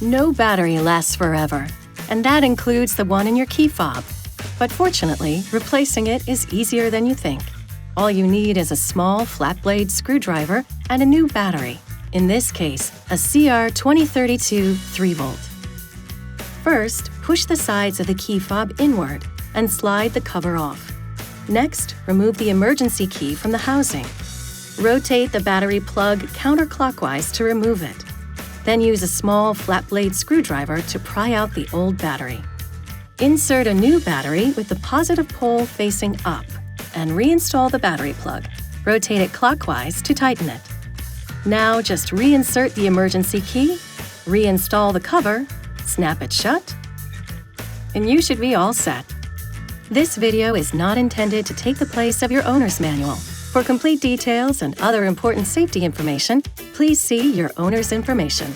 No battery lasts forever, and that includes the one in your key fob. But fortunately, replacing it is easier than you think. All you need is a small flat blade screwdriver and a new battery, in this case, a CR2032 3-volt. First, push the sides of the key fob inward and slide the cover off. Next, remove the emergency key from the housing. Rotate the battery plug counterclockwise to remove it. Then use a small flat blade screwdriver to pry out the old battery. Insert a new battery with the positive pole facing up and reinstall the battery plug. Rotate it clockwise to tighten it. Now just reinsert the emergency key, reinstall the cover, snap it shut, and you should be all set. This video is not intended to take the place of your owner's manual. For complete details and other important safety information, please see your owner's information.